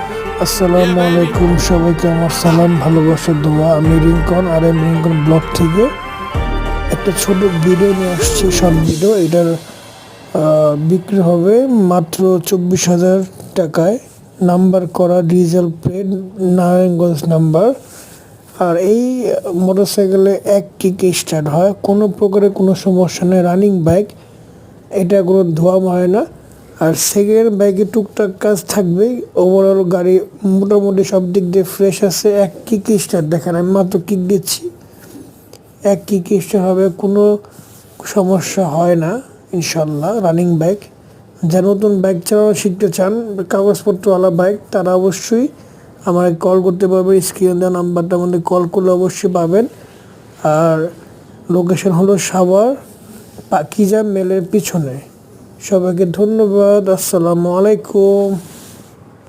আসসালামু আলাইকুম, সবাইকে আমার সালাম, ভালোবাসা, দোয়া। আমি রিঙ্কন, আর এম রিঙ্কন ব্লগ থেকে একটা ছোট ভিডিও নিয়ে আসছি। Short video. এটার বিক্রি হবে মাত্র 24,000 টাকায়। নাম্বার করা ডিজেল প্লেট, নারায়ণগঞ্জ নাম্বার। আর এই মোটরসাইকেলে এক কিকে স্টার্ট হয়, কোনো প্রকারের কোনো সমস্যা নেই। রানিং বাইক, এটা কোনো ধোয়া হয় না। আর সেকেন্ড বাইকে টুকটাক কাজ থাকবেই। ওভারঅল গাড়ি মোটামুটি সব দিক দিয়ে ফ্রেশ আছে। এক কিক স্টার্ট দেখেন, আমি মাত্র কিক দিচ্ছি, এক কিক স্টার্ট হবে, কোনো সমস্যা হয় না ইনশাল্লাহ। রানিং বাইক, যারা নতুন বাইক চালানো শিখতে চান, কাগজপত্রওয়ালা বাইক, তারা অবশ্যই আমাকে কল করতে পারবে। স্ক্রিনে দেওয়া নাম্বারটার মধ্যে কল করলে অবশ্যই পাবেন। আর লোকেশন হলো সাভার পাকিজা মেলের পিছনে। সবাইকে ধন্যবাদ। আসসালামু আলাইকুম।